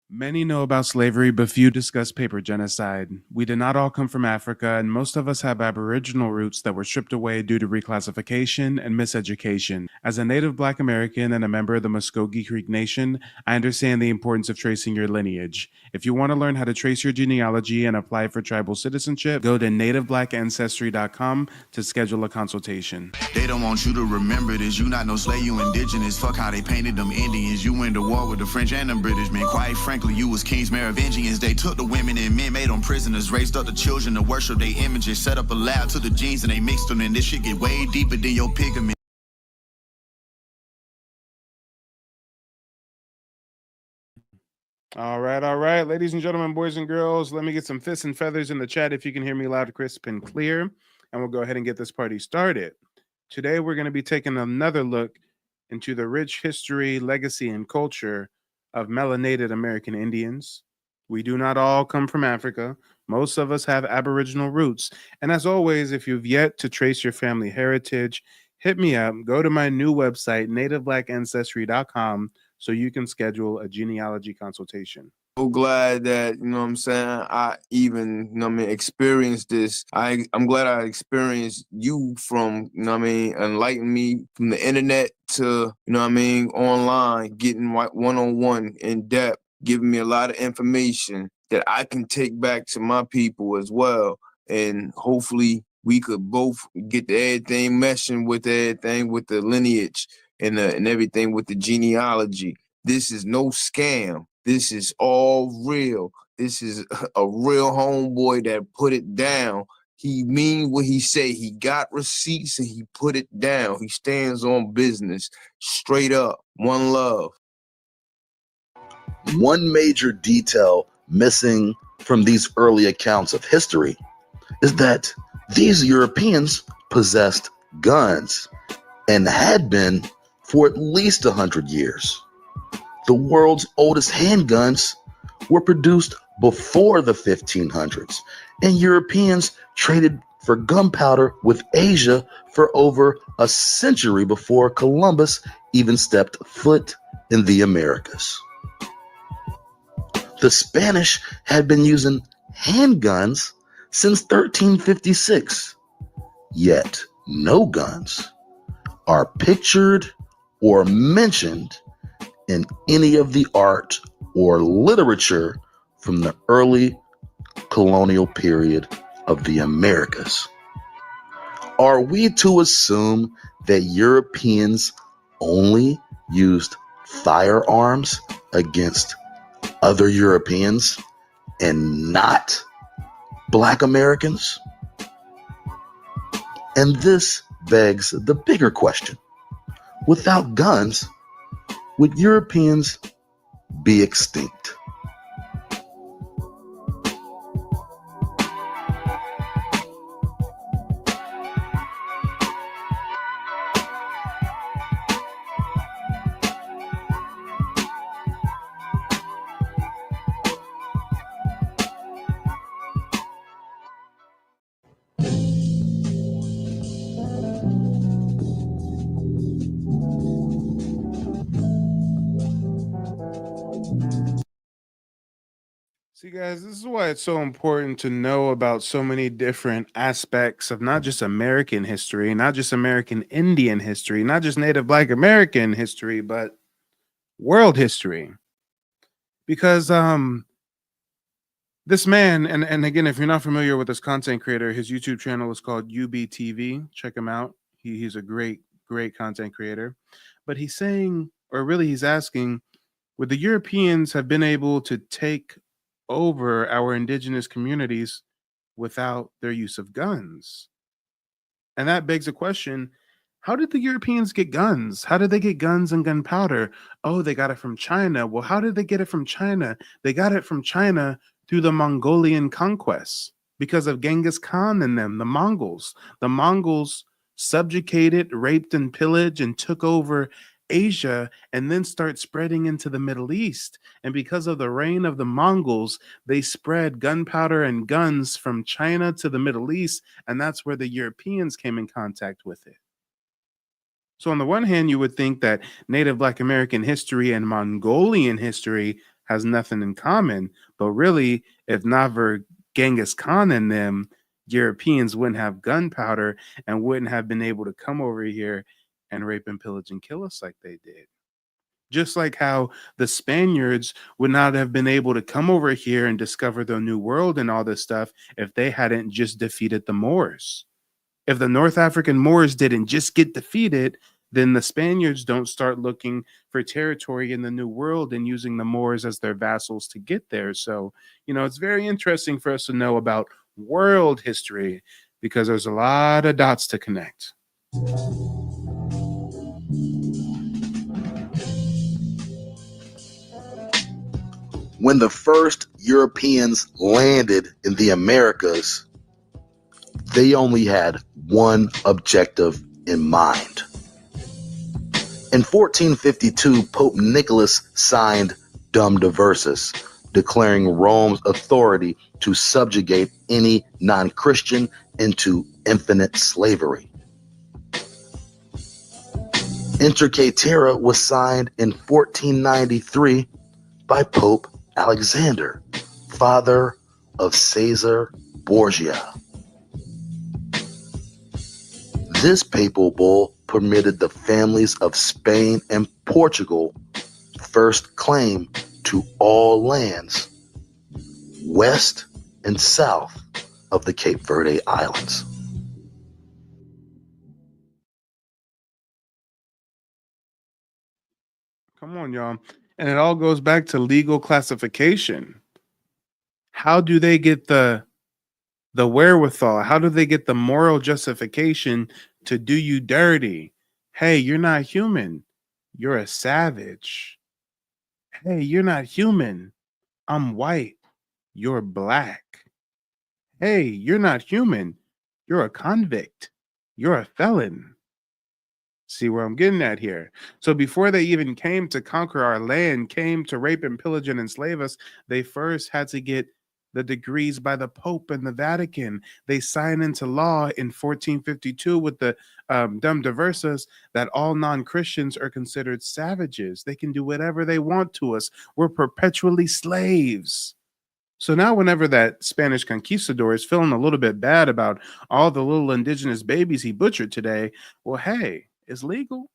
Many know about slavery, but few discuss paper genocide. We did not all come from Africa, and most of us have Aboriginal roots that were stripped away due to reclassification and miseducation. As a native Black American and a member of the Muskogee Creek Nation, I understand the importance of tracing your lineage. If you want to learn how to trace your genealogy and apply for tribal citizenship, go to nativebblackancestry.com to schedule a consultation. They don't want you to remember this. You not no slave, you indigenous. Fuck how they painted them Indians. You went to war with the French and the British, man. Quite frankly, you was kings, Merovingians. They took the women and men, made them prisoners, raised up the children to worship their images, set up a lab to the genes and they mixed them. And this shit get way deeper than your pigment. All right, ladies and gentlemen, boys and girls, let me get some fists and feathers in the chat if you can hear me loud, crisp, and clear, and we'll go ahead and get this party started. Today, we're going to be taking another look into the rich history, legacy, and culture of melanated American Indians. We do not all come from Africa. Most of us have Aboriginal roots. And as always, if you've yet to trace your family heritage, hit me up. Go to my new website, nativebblackancestry.com, so you can schedule a genealogy consultation. So glad that, you know what I'm saying, I even, you know what I mean, experienced this. I'm glad I experienced you from, you know what I mean, enlighten me from the internet to, you know what I mean, online, getting one-on-one in depth, giving me a lot of information that I can take back to my people as well. And hopefully we could both get everything meshing with everything with the lineage and everything with the genealogy. This is no scam. This is all real. This is a real homeboy that put it down. He mean what he say. He got receipts and he put it down. He stands on business. Straight up. One love. One major detail missing from these early accounts of history is that these Europeans possessed guns and had been for at least 100 years. The world's oldest handguns were produced before the 1500s, and Europeans traded for gunpowder with Asia for over a century before Columbus even stepped foot in the Americas. The Spanish had been using handguns since 1356, yet no guns are pictured or mentioned in any of the art or literature from the early colonial period of the Americas. Are we to assume that Europeans only used firearms against other Europeans and not Black Americans? And this begs the bigger question. Without guns, would Europeans be extinct? See, guys, this is why it's so important to know about so many different aspects of not just American history, not just American Indian history, not just Native Black American history, but world history. Because this man, and again, if you're not familiar with this content creator, his YouTube channel is called UBTV. Check him out. He's a great content creator. But he's saying, or really he's asking, would the Europeans have been able to take over our indigenous communities without their use of guns? And that begs a question. How did the Europeans get guns? How did they get guns and gunpowder? Oh, they got it from China. Well, how did they get it from China? They got it from China through the Mongolian conquests because of Genghis Khan and them, the Mongols. The Mongols subjugated, raped, and pillaged and took over Asia and then start spreading into the Middle East. And because of the reign of the Mongols, they spread gunpowder and guns from China to the Middle East, and that's where the Europeans came in contact with it. So on the one hand, you would think that Native Black American history and Mongolian history has nothing in common. But really, if not for Genghis Khan and them, Europeans wouldn't have gunpowder and wouldn't have been able to come over here and rape and pillage and kill us like they did. Just like how the Spaniards would not have been able to come over here and discover the New World and all this stuff if they hadn't just defeated the Moors. If the North African Moors didn't just get defeated, then the Spaniards don't start looking for territory in the New World and using the Moors as their vassals to get there. So, it's very interesting for us to know about world history because there's a lot of dots to connect. When the first Europeans landed in the Americas, they only had one objective in mind. In 1452, Pope Nicholas signed Dum Diversas, declaring Rome's authority to subjugate any non-Christian into infinite slavery. Inter Caetera was signed in 1493 by Pope Alexander, father of Caesar Borgia. This papal bull permitted the families of Spain and Portugal first claim to all lands west and south of the Cape Verde Islands. Come on, y'all. And it all goes back to legal classification. How do they get the wherewithal? How do they get the moral justification to do you dirty? Hey, you're not human. You're a savage. Hey, you're not human. I'm white. You're black. Hey, you're not human. You're a convict. You're a felon. See where I'm getting at here? So before they even came to conquer our land, came to rape and pillage and enslave us, they first had to get the degrees by the Pope and the Vatican. They signed into law in 1452 with the Dum Diversas that all non-Christians are considered savages. They can do whatever they want to us. We're perpetually slaves. So now whenever that Spanish conquistador is feeling a little bit bad about all the little indigenous babies he butchered today, well, hey, it's legal.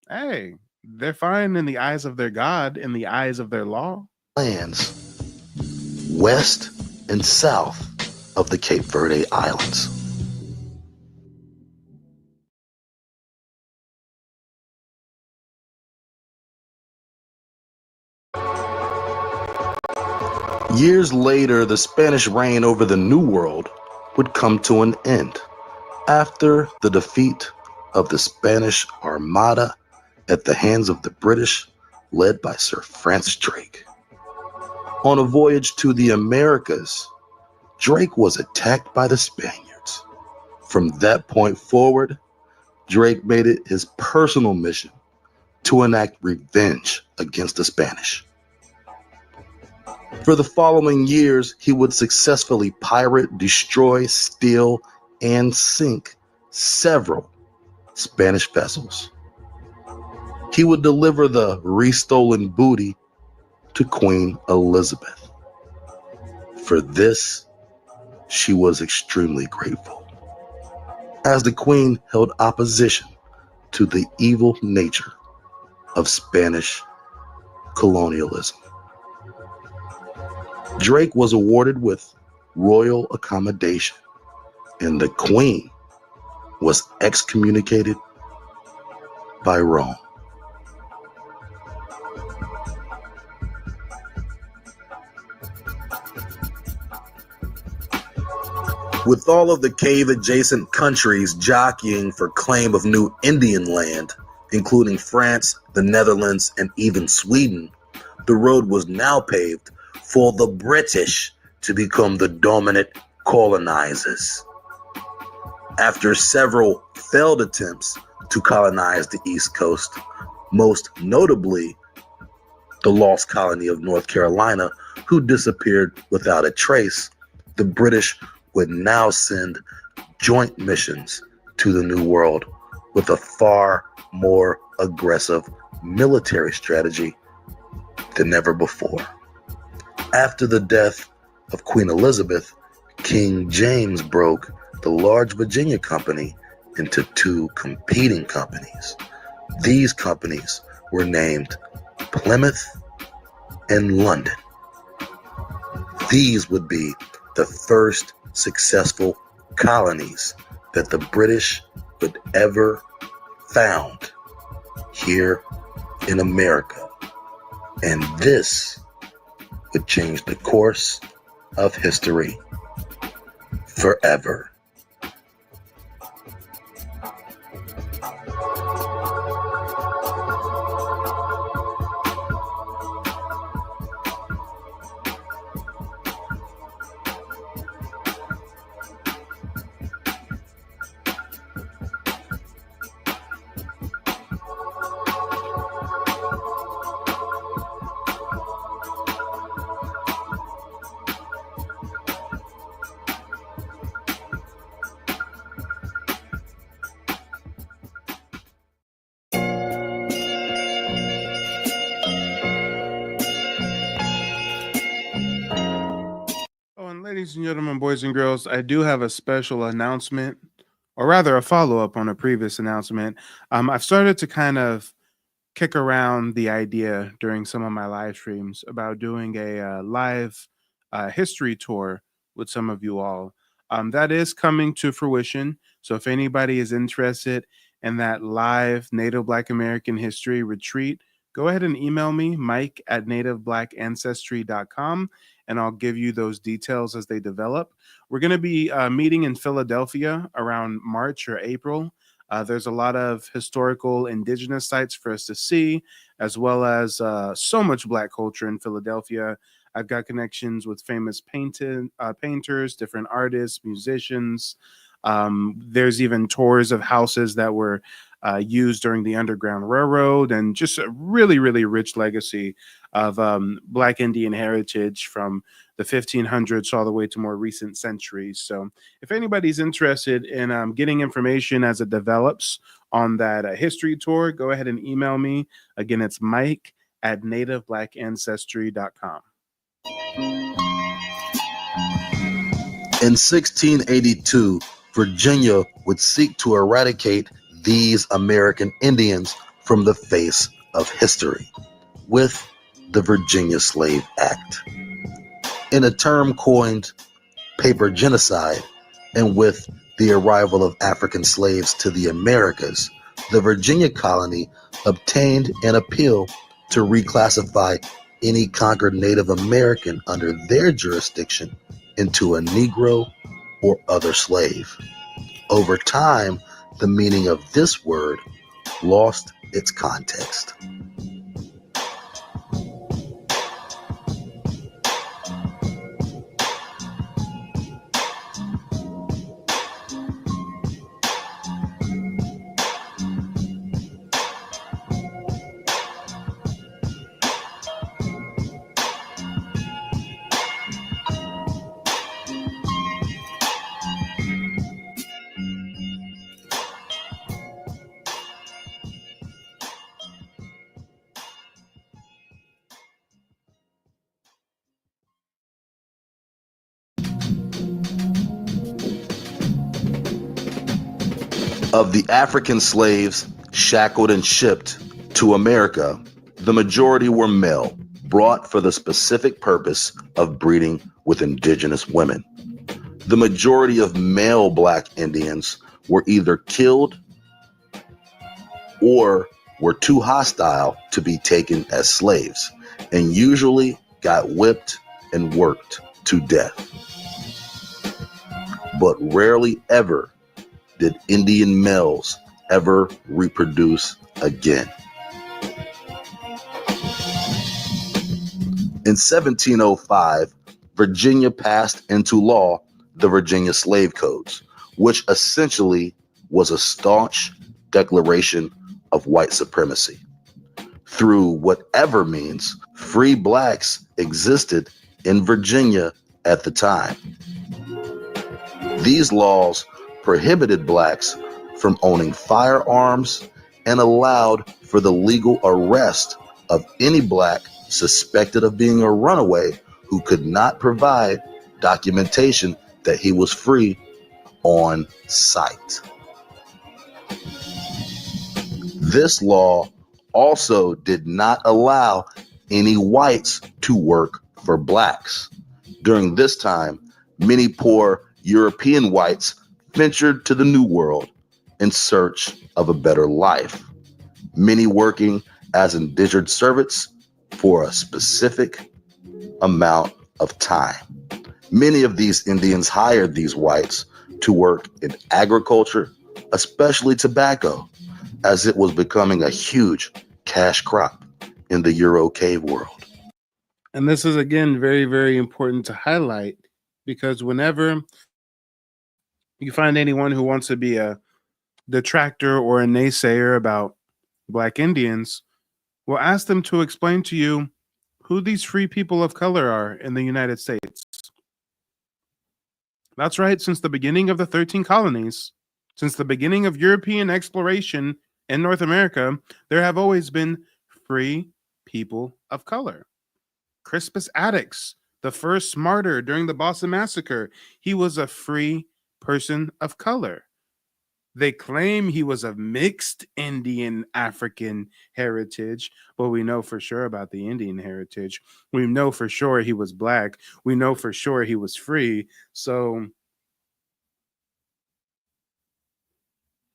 Hey, they're fine in the eyes of their God, in the eyes of their law. Lands west and south of the Cape Verde Islands. Years later, the Spanish reign over the New World would come to an end after the defeat of the Spanish Armada at the hands of the British, led by Sir Francis Drake. On a voyage to the Americas, Drake was attacked by the Spaniards. From that point forward, Drake made it his personal mission to enact revenge against the Spanish. For the following years, he would successfully pirate, destroy, steal, and sink several Spanish vessels. He would deliver the restolen booty to Queen Elizabeth. For this, she was extremely grateful, as the Queen held opposition to the evil nature of Spanish colonialism. Drake was awarded with royal accommodation, and the Queen was excommunicated by Rome. With all of the cave-adjacent countries jockeying for claim of new Indian land, including France, the Netherlands, and even Sweden, the road was now paved for the British to become the dominant colonizers. After several failed attempts to colonize the East Coast, most notably the lost colony of North Carolina, who disappeared without a trace, the British would now send joint missions to the New World with a far more aggressive military strategy than ever before. After the death of Queen Elizabeth, King James broke the large Virginia company into two competing companies. These companies were named Plymouth and London. These would be the first successful colonies that the British would ever found here in America. And this would change the course of history forever. Oh, and ladies and gentlemen, boys and girls, I do have a special announcement, or rather a follow up on a previous announcement. I've started to kind of kick around the idea during some of my live streams about doing a live history tour with some of you all. That is coming to fruition. So if anybody is interested in that live Native Black American history retreat, go ahead and email me, mike@nativeblackancestry.com, and I'll give you those details as they develop. We're going to be meeting in Philadelphia around March or April. There's a lot of historical indigenous sites for us to see, as well as so much Black culture in Philadelphia. I've got connections with famous painters, different artists, musicians. There's even tours of houses that were used during the Underground Railroad, and just a really, really rich legacy of Black Indian heritage from the 1500s all the way to more recent centuries. So if anybody's interested in getting information as it develops on that history tour, go ahead and email me. Again, it's mike@nativeblackancestry.com. In 1682, Virginia would seek to eradicate these American Indians from the face of history with the Virginia Slave Act. In a term coined paper genocide, and with the arrival of African slaves to the Americas, the Virginia colony obtained an appeal to reclassify any conquered Native American under their jurisdiction into a Negro or other slave. Over time, the meaning of this word lost its context. Of the African slaves shackled and shipped to America, the majority were male, brought for the specific purpose of breeding with indigenous women. The majority of male Black Indians were either killed or were too hostile to be taken as slaves, and usually got whipped and worked to death. But rarely ever did Indian males ever reproduce again. In 1705, Virginia passed into law the Virginia Slave Codes, which essentially was a staunch declaration of white supremacy. Through whatever means, free Blacks existed in Virginia at the time. These laws prohibited Blacks from owning firearms and allowed for the legal arrest of any Black suspected of being a runaway who could not provide documentation that he was free on sight. This law also did not allow any whites to work for blacks. During this time, many poor European whites ventured to the New World in search of a better life, many working as indentured servants for a specific amount of time. Many of these Indians hired these whites to work in agriculture, especially tobacco, as it was becoming a huge cash crop in the Euro cave world. And this is, again, very, very important to highlight, because whenever you find anyone who wants to be a detractor or a naysayer about Black Indians, we'll ask them to explain to you who these free people of color are in the United States. That's right, since the beginning of the 13 colonies, since the beginning of European exploration in North America, there have always been free people of color. Crispus Attucks, the first martyr during the Boston Massacre, he was a free person of color. They claim he was of mixed Indian African heritage, but we know for sure about the Indian heritage. We know for sure he was black. We know for sure he was free. So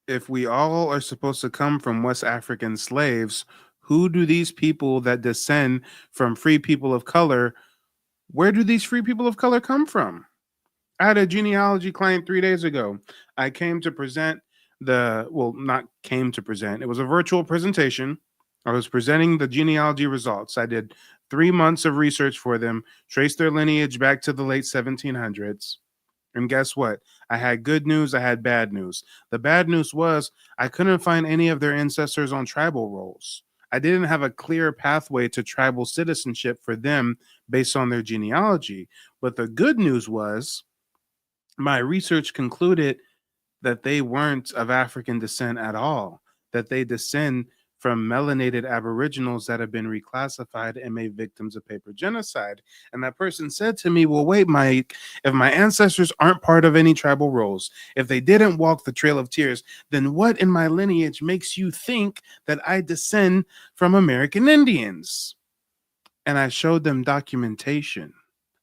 if we all are supposed to come from West African slaves, who do these people that descend from free people of color, where do these free people of color come from? I had a genealogy client 3 days ago. I came to present not came to present. It was a virtual presentation. I was presenting the genealogy results. I did 3 months of research for them, traced their lineage back to the late 1700s. And guess what? I had good news. I had bad news. The bad news was I couldn't find any of their ancestors on tribal rolls. I didn't have a clear pathway to tribal citizenship for them based on their genealogy. But the good news was my research concluded that they weren't of African descent at all, that they descend from melanated aboriginals that have been reclassified and made victims of paper genocide. And that person said to me, well, wait, Mike, if my ancestors aren't part of any tribal roles, if they didn't walk the Trail of Tears, then what in my lineage makes you think that I descend from American Indians? And I showed them documentation.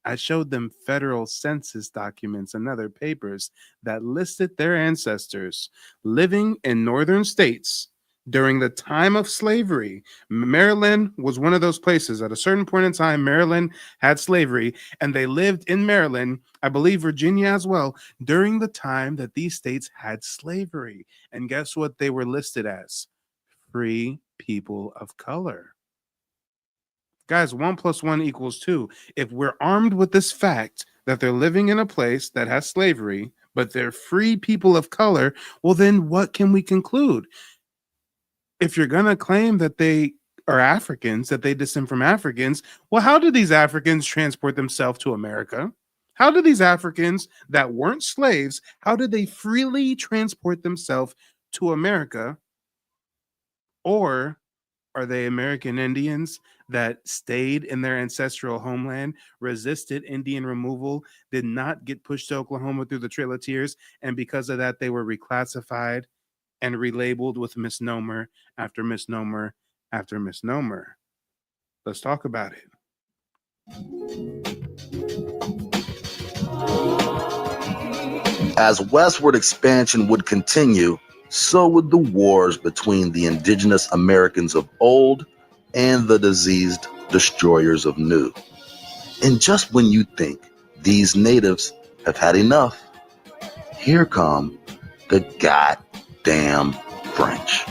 I showed them federal census documents and other papers that listed their ancestors living in northern states during the time of slavery. Maryland was one of those places. At a certain point in time, Maryland had slavery, and they lived in Maryland, I believe Virginia as well, during the time that these states had slavery. And guess what they were listed as? Free people of color. Guys, 1 + 1 = 2. If we're armed with this fact that they're living in a place that has slavery, but they're free people of color, well, then what can we conclude? If you're going to claim that they are Africans, that they descend from Africans, well, how do these Africans transport themselves to America? How do these Africans that weren't slaves, how did they freely transport themselves to America? Or are they American Indians that stayed in their ancestral homeland, resisted Indian removal, did not get pushed to Oklahoma through the Trail of Tears, and because of that, they were reclassified and relabeled with misnomer after misnomer after misnomer? Let's talk about it. As westward expansion would continue, so would the wars between the indigenous Americans of old and the diseased destroyers of new. And just when you think these natives have had enough, here come the goddamn French.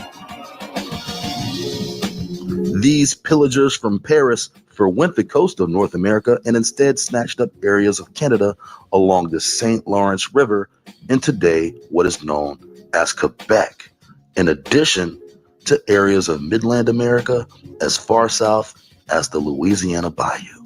These pillagers from Paris forwent the coast of North America and instead snatched up areas of Canada along the St. Lawrence River in today what is known as Quebec, in addition to areas of Midland America as far south as the Louisiana Bayou.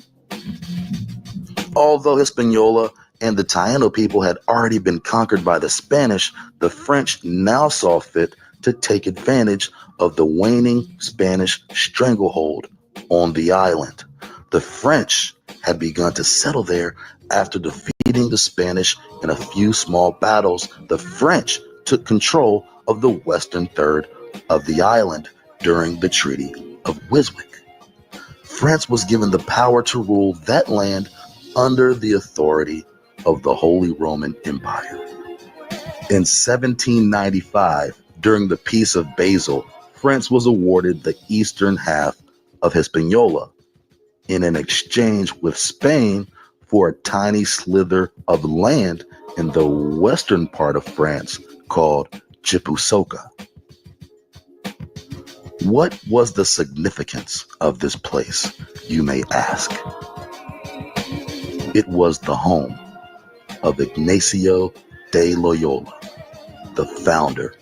Although Hispaniola and the Taino people had already been conquered by the Spanish, the French now saw fit to take advantage of the waning Spanish stranglehold on the island The French had begun to settle there after defeating the Spanish in a few small battles. The French took control of the western third of the island during the Treaty of Wiswick. France was given the power to rule that land under the authority of the Holy Roman Empire. In 1795, during the Peace of Basel, France was awarded the eastern half of Hispaniola in an exchange with Spain for a tiny slither of land in the western part of France called Gipusoka. What was the significance of this place, you may ask? It was the home of Ignacio de Loyola, the founder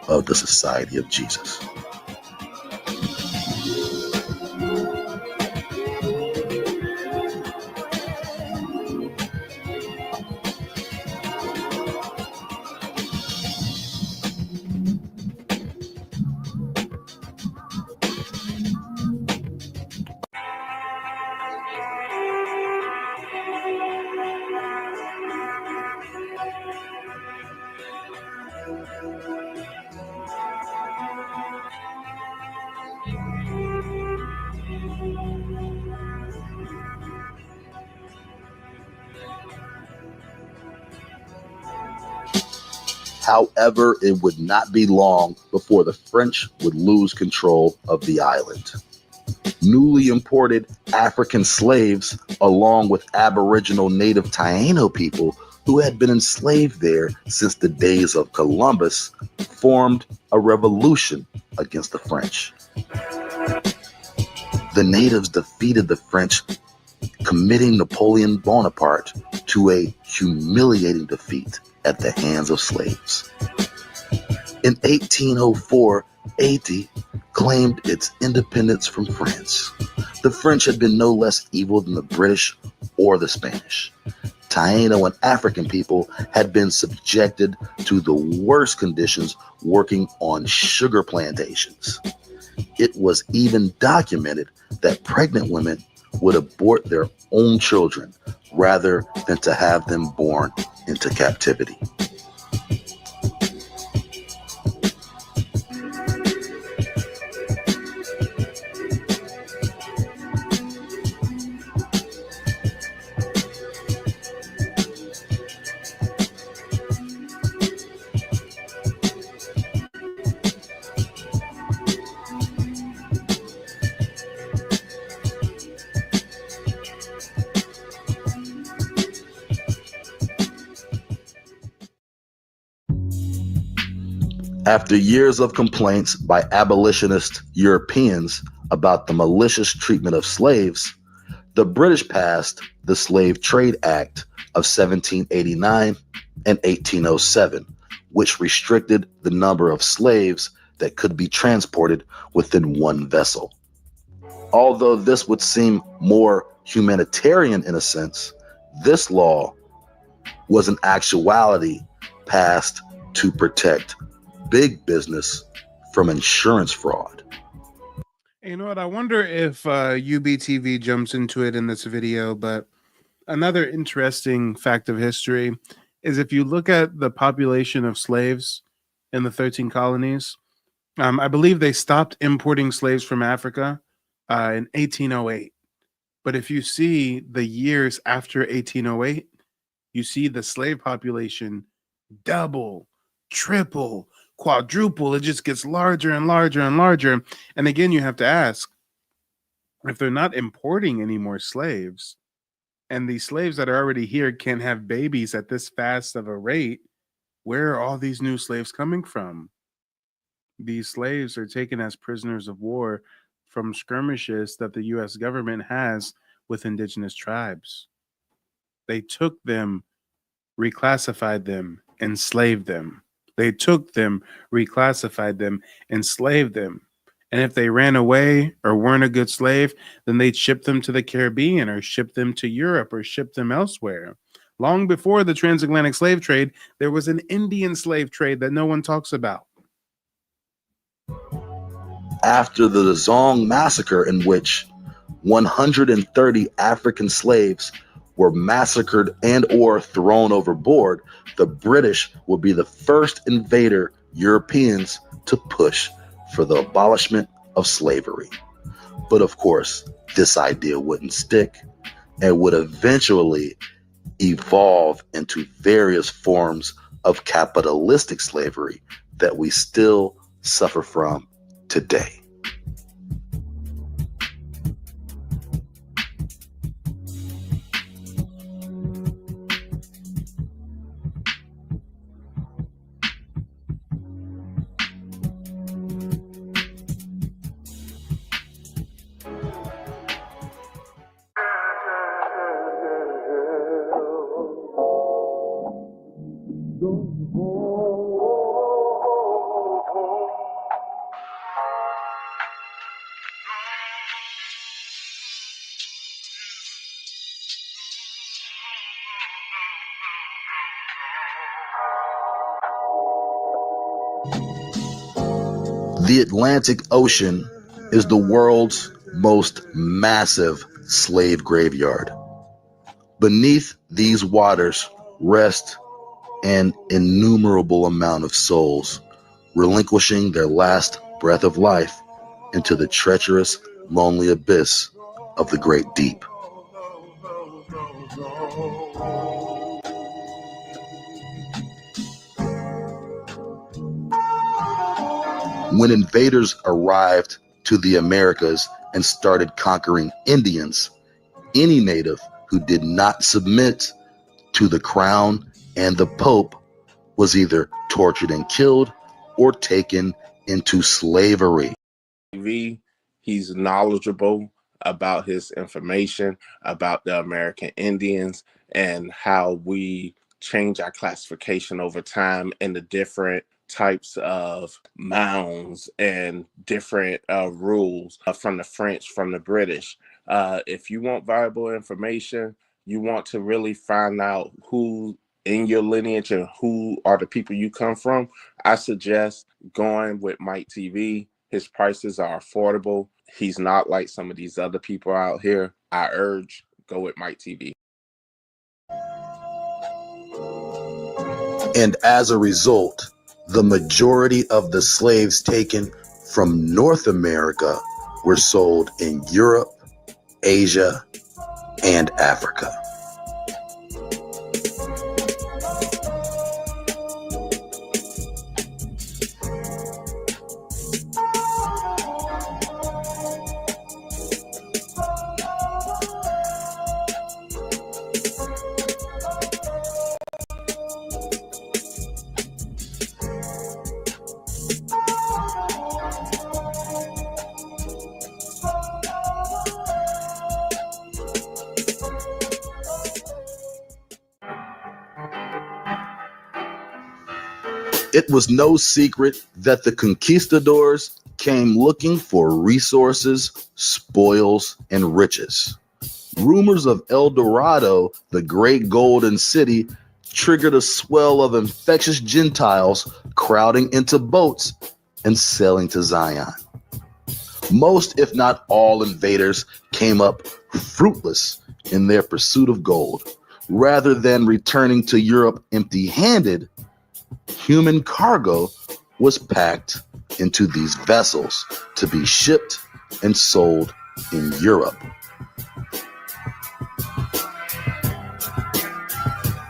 of the Society of Jesus. However, it would not be long before the French would lose control of the island. Newly imported African slaves, along with Aboriginal native Taino people who had been enslaved there since the days of Columbus, formed a revolution against the French. The natives defeated the French, committing Napoleon Bonaparte to a humiliating defeat at the hands of slaves. In 1804, Haiti claimed its independence from France. The French had been no less evil than the British or the Spanish. Taino and African people had been subjected to the worst conditions working on sugar plantations. It was even documented that pregnant women would abort their own children rather than to have them born into captivity. After years of complaints by abolitionist Europeans about the malicious treatment of slaves, the British passed the Slave Trade Act of 1789 and 1807, which restricted the number of slaves that could be transported within one vessel. Although this would seem more humanitarian in a sense, this law was in actuality passed to protect big business from insurance fraud. You know what? I wonder if UBTV jumps into it in this video, but another interesting fact of history is if you look at the population of slaves in the 13 colonies, I believe they stopped importing slaves from Africa in 1808. But if you see the years after 1808, you see the slave population double, triple, quadruple. It just gets larger and larger and larger. And again, you have to ask, if they're not importing any more slaves, and these slaves that are already here can't have babies at this fast of a rate, where are all these new slaves coming from? These slaves are taken as prisoners of war from skirmishes that the U.S. government has with indigenous tribes. They took them, reclassified them, enslaved them. They took them, reclassified them, enslaved them. And if they ran away or weren't a good slave, then they'd ship them to the Caribbean or ship them to Europe or ship them elsewhere. Long before the transatlantic slave trade, there was an Indian slave trade that no one talks about. After the Zong massacre, in which 130 African slaves were massacred and or thrown overboard, the British would be the first invader Europeans to push for the abolishment of slavery. But of course, this idea wouldn't stick and would eventually evolve into various forms of capitalistic slavery that we still suffer from today. The Atlantic Ocean is the world's most massive slave graveyard. Beneath these waters rest an innumerable amount of souls, relinquishing their last breath of life into the treacherous, lonely abyss of the great deep. When invaders arrived to the Americas and started conquering Indians, any native who did not submit to the crown and the Pope was either tortured and killed or taken into slavery. He's knowledgeable about his information about the American Indians and how we change our classification over time and the different types of mounds and different rules from the French, from the British. If you want viable information, you want to really find out who in your lineage and who are the people you come from, I suggest going with Mike TV. His prices are affordable. He's not like some of these other people out here. I urge, go with Mike TV. And as a result, the majority of the slaves taken from North America were sold in Europe, Asia, and Africa. It was no secret that the conquistadors came looking for resources, spoils, and riches. Rumors of El Dorado, the great golden city, triggered a swell of infectious Gentiles crowding into boats and sailing to Zion. Most, if not all, invaders came up fruitless in their pursuit of gold. Rather than returning to Europe empty-handed, human cargo was packed into these vessels to be shipped and sold in Europe.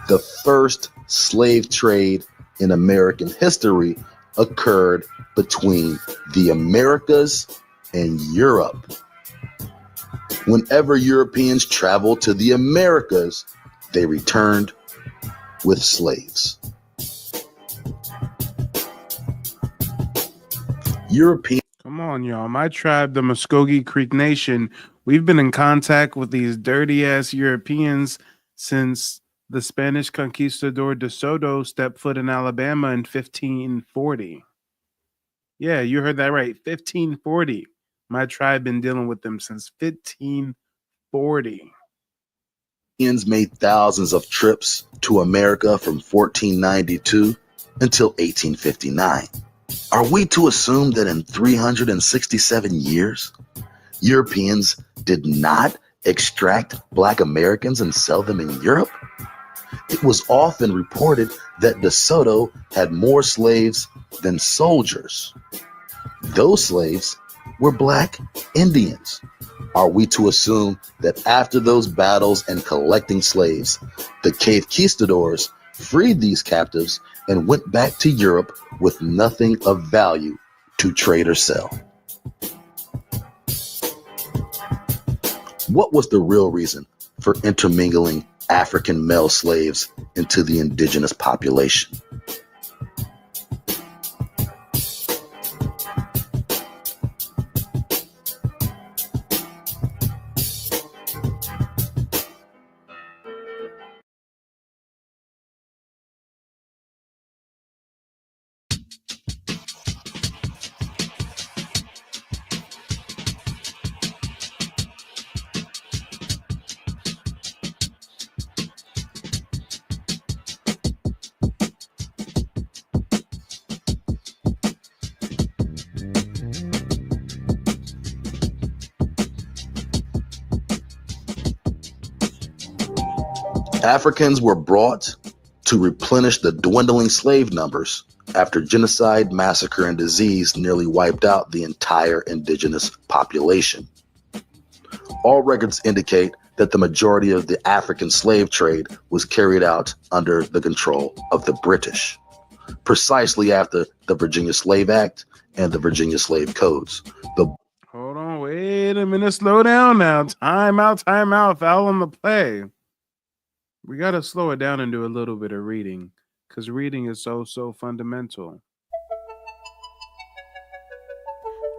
The first slave trade in American history occurred between the Americas and Europe. Whenever Europeans traveled to the Americas, they returned with slaves. Come on, y'all. My tribe, the Muskogee Creek Nation, we've been in contact with these dirty-ass Europeans since the Spanish conquistador De Soto stepped foot in Alabama in 1540. Yeah, you heard that right. 1540. My tribe been dealing with them since 1540. Europeans made thousands of trips to America from 1492 until 1859. Are we to assume that in 367 years, Europeans did not extract Black Americans and sell them in Europe? It was often reported that DeSoto had more slaves than soldiers. Those slaves were Black Indians. Are we to assume that after those battles and collecting slaves, the conquistadors freed these captives and went back to Europe with nothing of value to trade or sell? What was the real reason for intermingling African male slaves into the indigenous population? Africans were brought to replenish the dwindling slave numbers after genocide, massacre, and disease nearly wiped out the entire indigenous population. All records indicate that the majority of the African slave trade was carried out under the control of the British, precisely after the Virginia Slave Act and the Virginia Slave Codes. Hold on, wait a minute, slow down now. Time out, foul on the play. We got to slow it down and do a little bit of reading, because reading is so fundamental.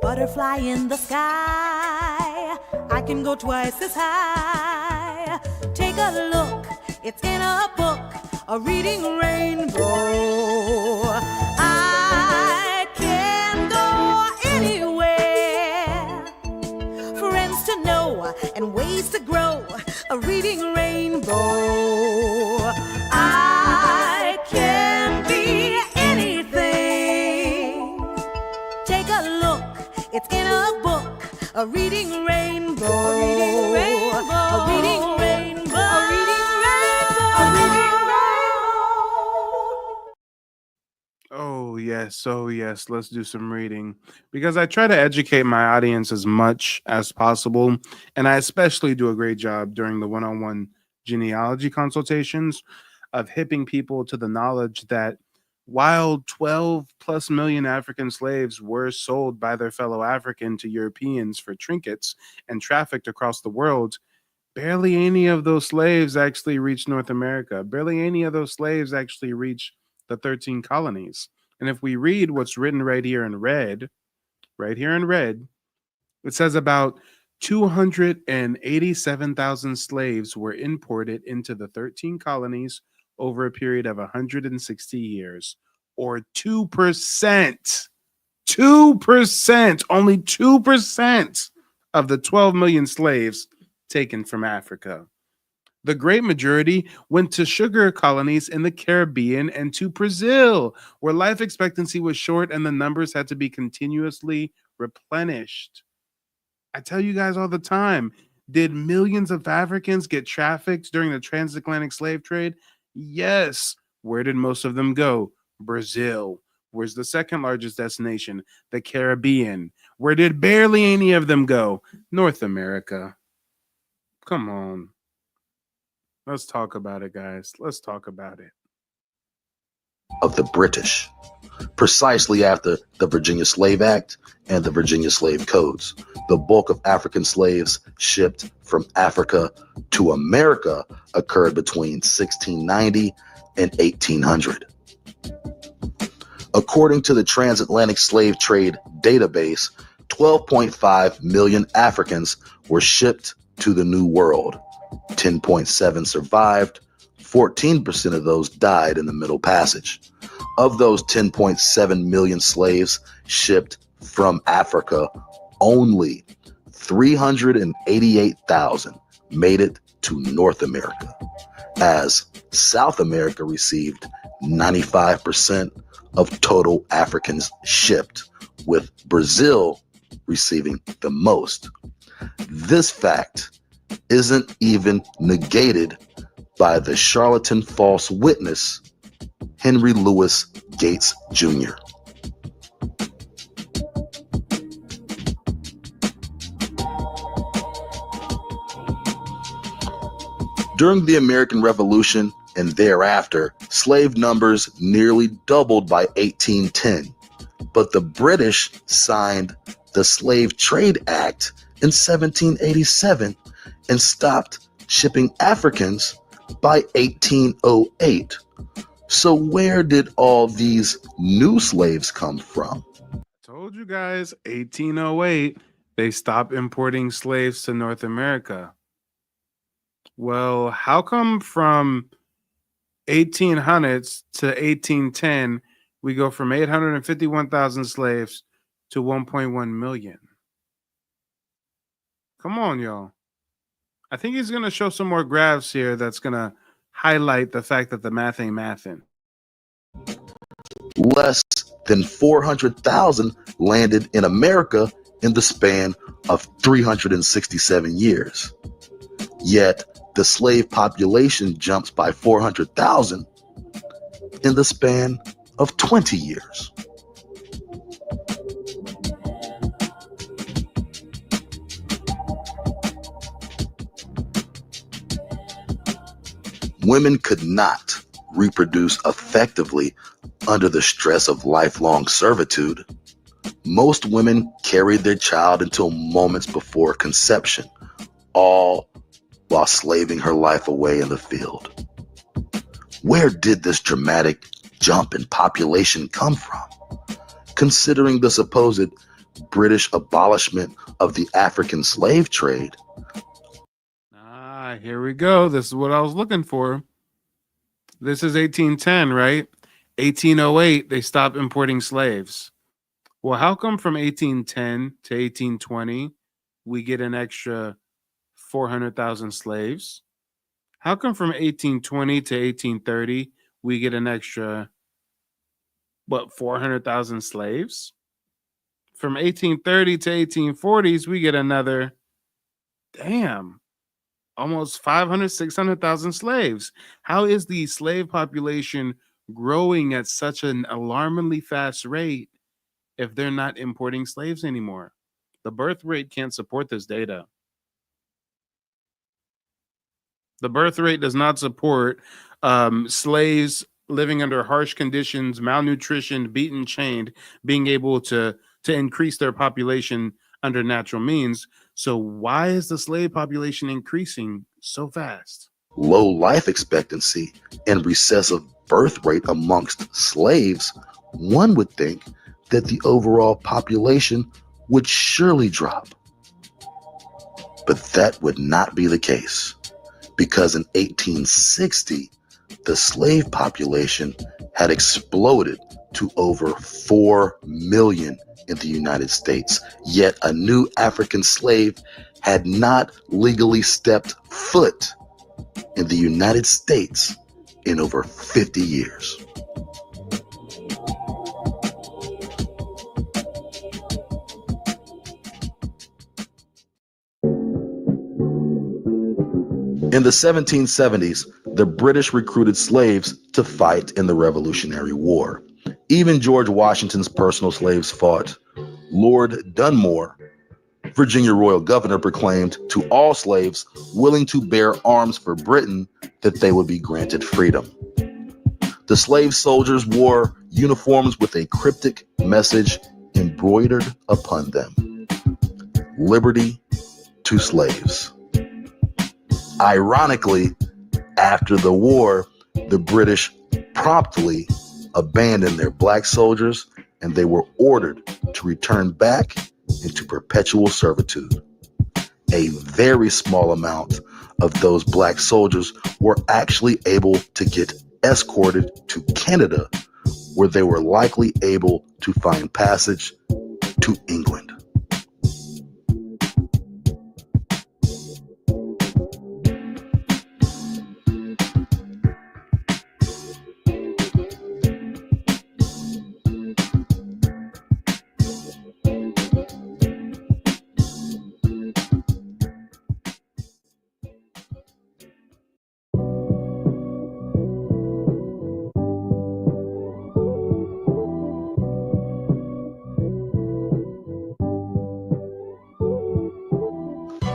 Butterfly in the sky, I can go twice as high. Take a look, it's in a book, a reading rainbow. I can go anywhere, friends to know and ways to grow, a reading rainbow. I can be anything. Take a look, it's in a book, a reading rainbow. A reading rainbow. A reading rainbow. A reading rainbow. A reading rainbow. Oh yes, let's do some reading, because I try to educate my audience as much as possible, and I especially do a great job during the one-on-one genealogy consultations of hipping people to the knowledge that while 12 plus million African slaves were sold by their fellow African to Europeans for trinkets and trafficked across the world, barely any of those slaves actually reached North America. Barely any of those slaves actually reached the 13 colonies. And if we read what's written right here in red, it says about 287,000 slaves were imported into the 13 colonies over a period of 160 years, or 2%. 2%, only 2% of the 12 million slaves taken from Africa. The great majority went to sugar colonies in the Caribbean and to Brazil, where life expectancy was short and the numbers had to be continuously replenished. I tell you guys all the time, did millions of Africans get trafficked during the transatlantic slave trade? Yes. Where did most of them go? Brazil. Where's the second largest destination? The Caribbean. Where did barely any of them go? North America. Come on. Let's talk about it, guys. Let's talk about it. Of the British, precisely after the Virginia Slave Act and the Virginia Slave Codes. The bulk of African slaves shipped from Africa to America occurred between 1690 and 1800. According to the Transatlantic Slave Trade Database, 12.5 million Africans were shipped to the New World. 10.7 survived. 14% of those died in the Middle Passage. Of those 10.7 million slaves shipped from Africa, only 388,000 made it to North America, as South America received 95% of total Africans shipped, with Brazil receiving the most. This fact isn't even negated by the charlatan false witness, Henry Louis Gates Jr. During the American Revolution and thereafter, slave numbers nearly doubled by 1810, but the British signed the Slave Trade Act in 1787 and stopped shipping Africans by 1808. So where did all these new slaves come from? Told you guys, 1808, they stopped importing slaves to North America. Well, how come from 1800s to 1810, we go from 851,000 slaves to 1.1 million? Come on, y'all. I think he's going to show some more graphs here that's going to highlight the fact that the math ain't mathin'. Less than 400,000 landed in America in the span of 367 years. Yet the slave population jumps by 400,000 in the span of 20 years. Women could not reproduce effectively under the stress of lifelong servitude. Most women carried their child until moments before conception, all while slaving her life away in the field. Where did this dramatic jump in population come from? Considering the supposed British abolishment of the African slave trade. Here we go. This is what I was looking for. This is 1810, right? 1808, they stopped importing slaves. Well, how come from 1810 to 1820, we get an extra 400,000 slaves? How come from 1820 to 1830, we get an extra, 400,000 slaves? From 1830 to 1840s, we get another, almost 500, 600,000 slaves. How is the slave population growing at such an alarmingly fast rate if they're not importing slaves anymore? The birth rate can't support this data. The birth rate does not support slaves living under harsh conditions, malnutrition, beaten, chained, being able to increase their population under natural means. So why is the slave population increasing so fast? Low life expectancy and recessive birth rate amongst slaves, one would think that the overall population would surely drop. But that would not be the case, because in 1860, the slave population had exploded to over 4 million in the United States, yet a new African slave had not legally stepped foot in the United States in over 50 years. In the 1770s, the British recruited slaves to fight in the Revolutionary War. Even George Washington's personal slaves fought. Lord Dunmore, Virginia royal governor, proclaimed to all slaves willing to bear arms for Britain that they would be granted freedom. The slave soldiers wore uniforms with a cryptic message embroidered upon them: liberty to slaves. Ironically, after the war, the British promptly abandoned their black soldiers and they were ordered to return back into perpetual servitude. A very small amount of those black soldiers were actually able to get escorted to Canada, where they were likely able to find passage to England.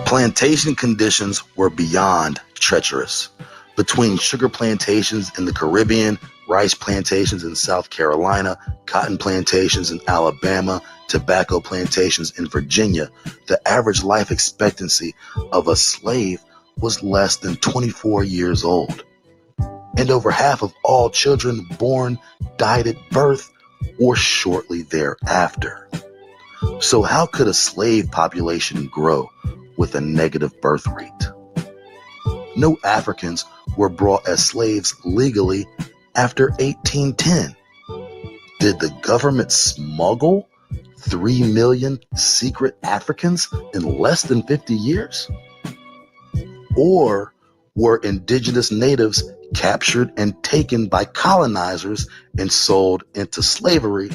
Plantation conditions were beyond treacherous. Between sugar plantations in the Caribbean, rice plantations in South Carolina, cotton plantations in Alabama, tobacco plantations in Virginia, the average life expectancy of a slave was less than 24 years old. And over half of all children born died at birth or shortly thereafter. So how could a slave population grow with a negative birth rate? No Africans were brought as slaves legally after 1810. Did the government smuggle 3 million secret Africans in less than 50 years? Or were indigenous natives captured and taken by colonizers and sold into slavery,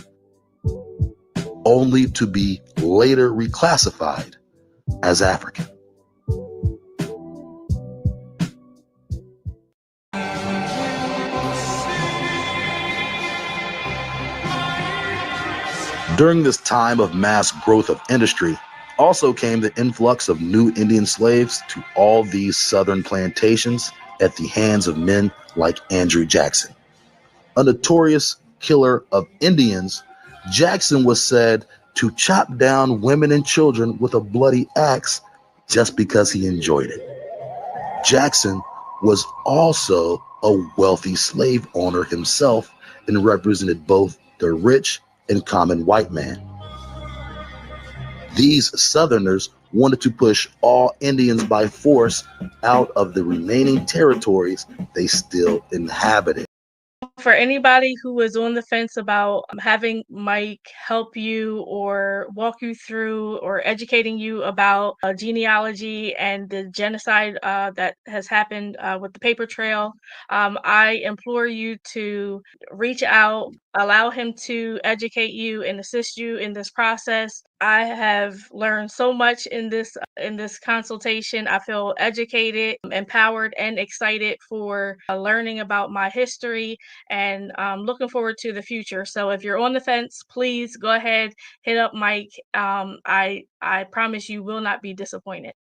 only to be later reclassified as African? During this time of mass growth of industry, also came the influx of new Indian slaves to all these southern plantations at the hands of men like Andrew Jackson. A notorious killer of Indians, Jackson was said to chop down women and children with a bloody axe just because he enjoyed it. Jackson was also a wealthy slave owner himself and represented both the rich and common white man. These Southerners wanted to push all Indians by force out of the remaining territories they still inhabited. For anybody who is on the fence about having Mike help you or walk you through or educating you about genealogy and the genocide that has happened with the paper trail, I implore you to reach out, allow him to educate you and assist you in this process. I have learned so much in this consultation. I feel educated, empowered, and excited for learning about my history, and looking forward to the future. So if you're on the fence, please go ahead, hit up Mike. I promise you will not be disappointed.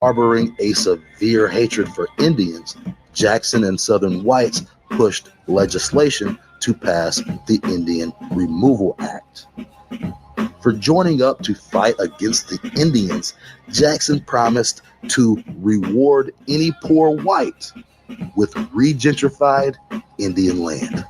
Harboring a severe hatred for Indians, Jackson and Southern whites pushed legislation to pass the Indian Removal Act. For joining up to fight against the Indians, Jackson promised to reward any poor white with regentrified Indian land.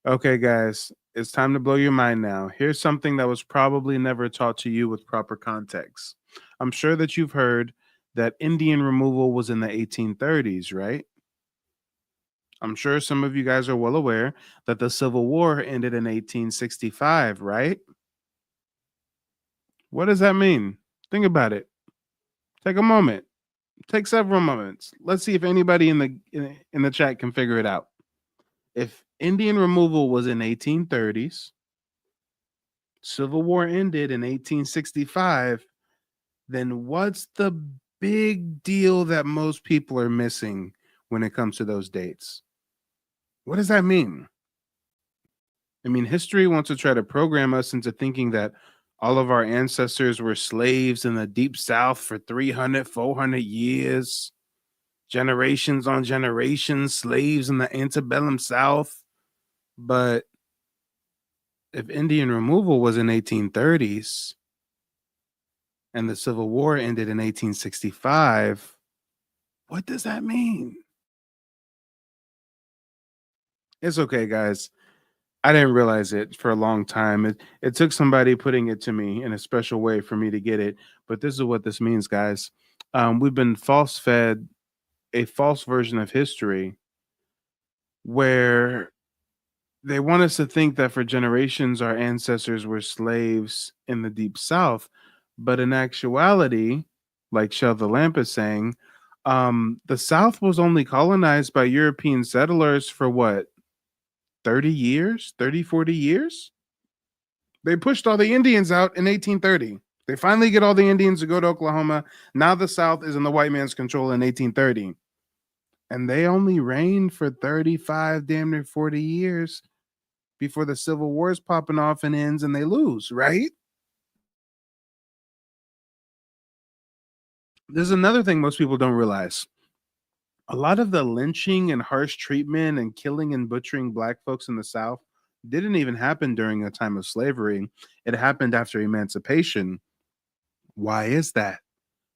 Okay, guys, it's time to blow your mind now. Here's something that was probably never taught to you with proper context. I'm sure that you've heard that Indian removal was in the 1830s, right? I'm sure some of you guys are well aware that the Civil War ended in 1865, right? What does that mean? Think about it. Take a moment. Take several moments. Let's see if anybody in the chat can figure it out. If Indian removal was in 1830s, Civil War ended in 1865, then what's the big deal that most people are missing when it comes to those dates? What does that mean? I mean, history wants to try to program us into thinking that all of our ancestors were slaves in the deep south for 300, 400 years, generations on generations, slaves in the antebellum south. But if Indian removal was in 1830s and the Civil War ended in 1865, what does that mean? It's okay, guys. I didn't realize it for a long time. It took somebody putting it to me in a special way for me to get it. But this is what this means, guys. We've been false fed a false version of history where they want us to think that for generations our ancestors were slaves in the deep south. But in actuality, like Shel the Lamp is saying, the South was only colonized by European settlers for what, 30 years, 30, 40 years? They pushed all the Indians out in 1830. They finally get all the Indians to go to Oklahoma. Now the South is in the white man's control in 1830. And they only reigned for 35, damn near 40 years before the Civil War is popping off and ends and they lose, right? There's another thing most people don't realize. A lot of the lynching and harsh treatment and killing and butchering black folks in the South didn't even happen during a time of slavery. It happened after emancipation. Why is that?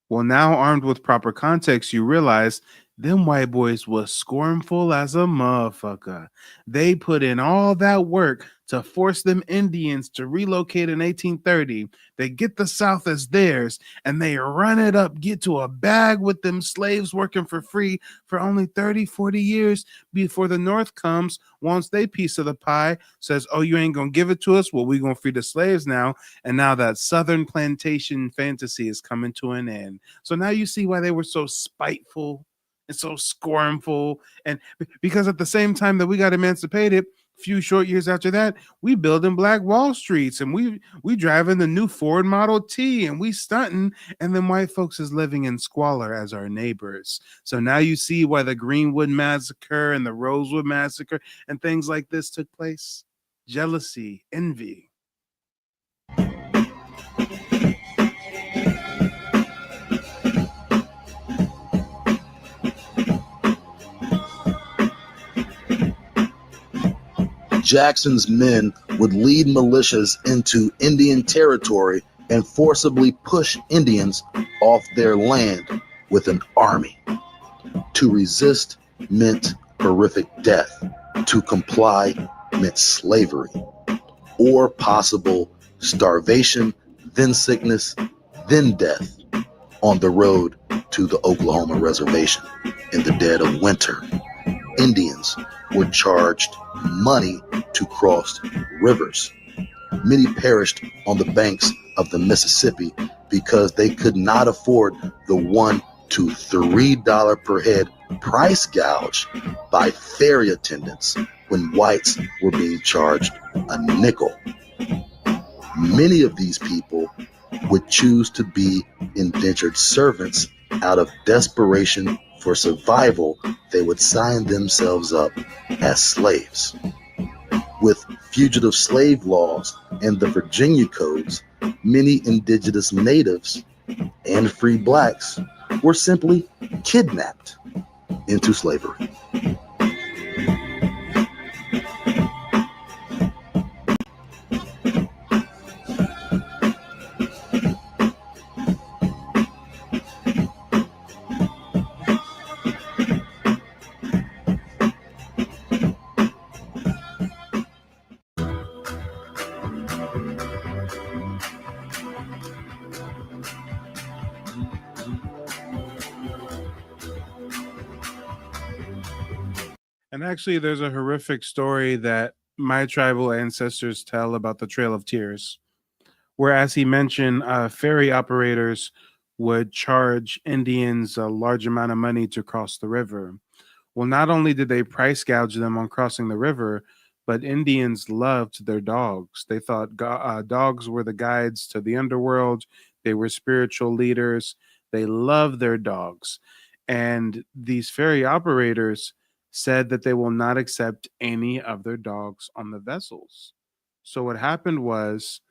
Well, now armed with proper context, you realize them white boys was scornful as a motherfucker. They put in all that work to force them Indians to relocate in 1830. They get the South as theirs and they run it up, get to a bag with them slaves working for free for only 30, 40 years before the North comes, wants their piece of the pie, says, oh, you ain't gonna give it to us? Well, we gonna free the slaves now. And now that Southern plantation fantasy is coming to an end. So now you see why they were so spiteful and so scornful. And because at the same time that we got emancipated, a few short years after that, we building Black Wall Streets and we driving the new Ford Model T and we stunting, and then white folks is living in squalor as our neighbors. So now you see why the Greenwood Massacre and the Rosewood Massacre and things like this took place. Jealousy, envy. Jackson's men would lead militias into Indian territory and forcibly push Indians off their land with an army. To resist meant horrific death. To comply meant slavery or possible starvation, then sickness, then death on the road to the Oklahoma reservation in the dead of winter. Indians were charged money to cross rivers. Many perished on the banks of the Mississippi because they could not afford the $1 to $3 per head price gouge by ferry attendants when whites were being charged a nickel. Many of these people would choose to be indentured servants. Out of desperation for survival, they would sign themselves up as slaves. With fugitive slave laws and the Virginia codes, many indigenous natives and free blacks were simply kidnapped into slavery. And actually, there's a horrific story that my tribal ancestors tell about the Trail of Tears, where, as he mentioned, ferry operators would charge Indians a large amount of money to cross the river. Well, not only did they price gouge them on crossing the river, but Indians loved their dogs. They thought dogs were the guides to the underworld. They were spiritual leaders. They loved their dogs. And these ferry operators said that they will not accept any of their dogs on the vessels. So what happened was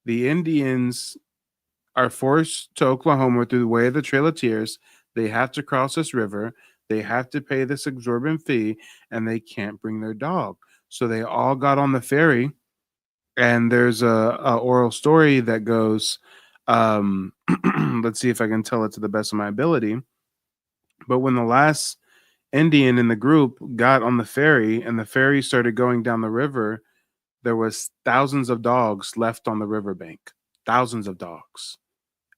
the Indians are forced to Oklahoma through the way of the Trail of Tears. They have to cross this river. They have to pay this exorbitant fee, and they can't bring their dog. So they all got on the ferry, and there's a oral story that goes, let's see if I can tell it to the best of my ability. But when the last Indian in the group got on the ferry and the ferry started going down the river, there was thousands of dogs left on the riverbank. Thousands of dogs.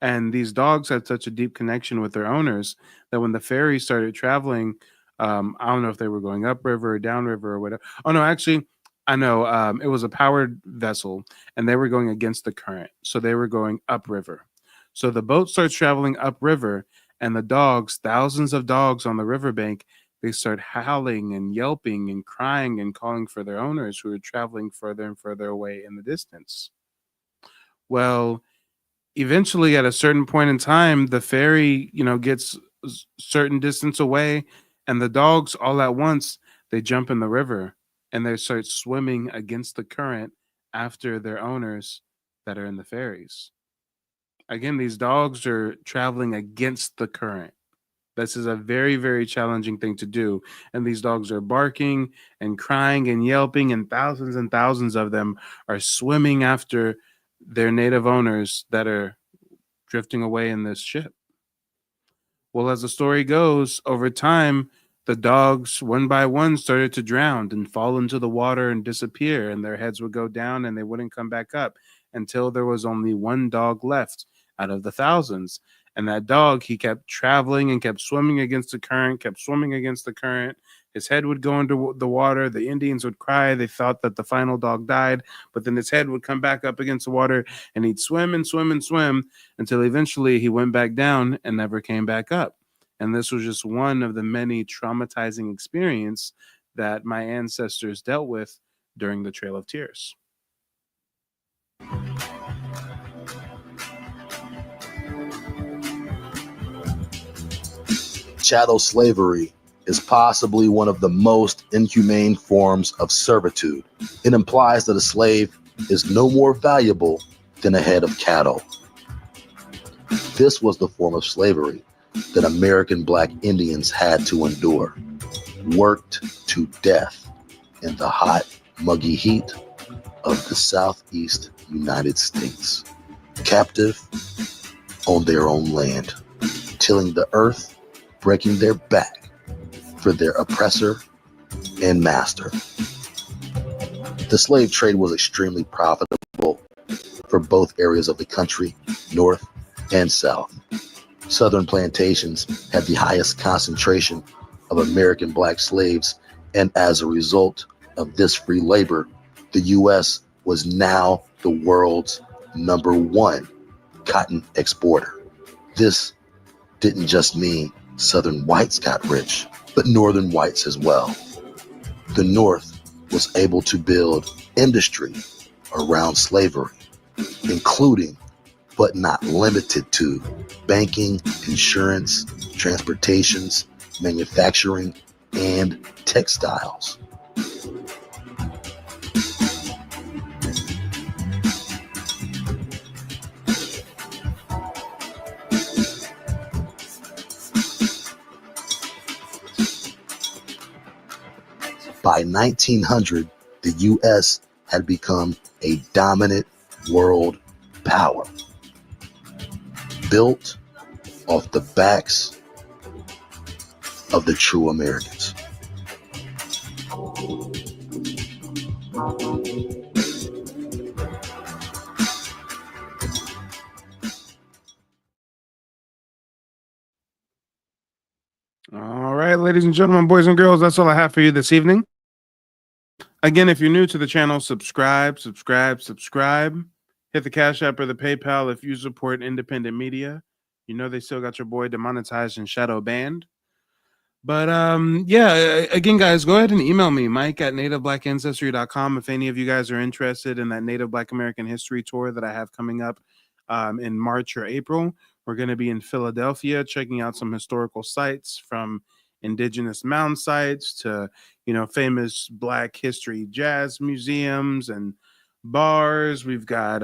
And these dogs had such a deep connection with their owners that when the ferry started traveling, I don't know if they were going upriver or downriver or whatever. Oh no, actually, I know it was a powered vessel, and they were going against the current, so they were going upriver. So the boat starts traveling upriver, and the dogs, thousands of dogs on the riverbank, they start howling and yelping and crying and calling for their owners who are traveling further and further away in the distance. Well, eventually, at a certain point in time, the ferry, gets certain distance away, and the dogs all at once, they jump in the river and they start swimming against the current after their owners that are in the ferries. Again, these dogs are traveling against the current. This is a very, very challenging thing to do. And these dogs are barking and crying and yelping, and thousands of them are swimming after their native owners that are drifting away in this ship. Well, as the story goes, over time, the dogs, one by one, started to drown and fall into the water and disappear, and their heads would go down and they wouldn't come back up until there was only one dog left out of the thousands. And that dog, he kept traveling and kept swimming against the current, kept swimming against the current. His head would go into the water. The Indians would cry. They thought that the final dog died, but then his head would come back up against the water, and he'd swim and swim and swim until eventually he went back down and never came back up. And this was just one of the many traumatizing experiences that my ancestors dealt with during the Trail of Tears. Chattel slavery is possibly one of the most inhumane forms of servitude. It implies that a slave is no more valuable than a head of cattle. This was the form of slavery that American Black Indians had to endure, worked to death in the hot, muggy heat of the Southeast United States, captive on their own land, tilling the earth, breaking their back for their oppressor and master. The slave trade was extremely profitable for both areas of the country, North and South. Southern plantations had the highest concentration of American Black slaves, and as a result of this free labor, the U.S. was now the world's #1 cotton exporter. This didn't just mean Southern whites got rich, but Northern whites as well. The North was able to build industry around slavery, including but not limited to banking, insurance, transportations, manufacturing, and textiles. By 1900, the U.S. had become a dominant world power, built off the backs of the true Americans. All right, ladies and gentlemen, boys and girls, that's all I have for you this evening. Again, if you're new to the channel, subscribe. Hit the Cash App or the PayPal if you support independent media. You know they still got your boy demonetized and shadow banned. But again, guys, go ahead and email me, Mike@nativeblackancestry.com, if any of you guys are interested in that Native Black American History Tour that I have coming up in March or April. We're going to be in Philadelphia checking out some historical sites, from indigenous mound sites to, famous Black history jazz museums and bars. We've got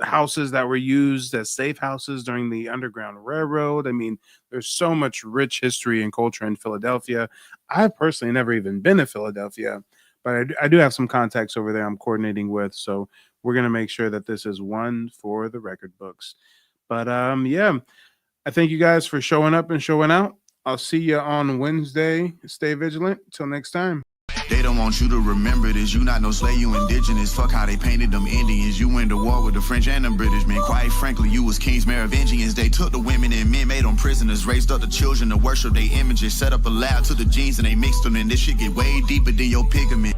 houses that were used as safe houses during the Underground Railroad. I mean, there's so much rich history and culture in Philadelphia. I've personally never even been to Philadelphia, but I do have some contacts over there I'm coordinating with. So we're going to make sure that this is one for the record books. But I thank you guys for showing up and showing out. I'll see you on Wednesday. Stay vigilant. Till next time. They don't want you to remember this. You not no slave, you indigenous. Fuck how they painted them Indians. You went to war with the French and the British, man. Quite frankly, you was kings Merovingians. They took the women and men, made them prisoners, raised up the children to worship their images, set up a lab to the genes and they mixed them. And this shit get way deeper than your pigment.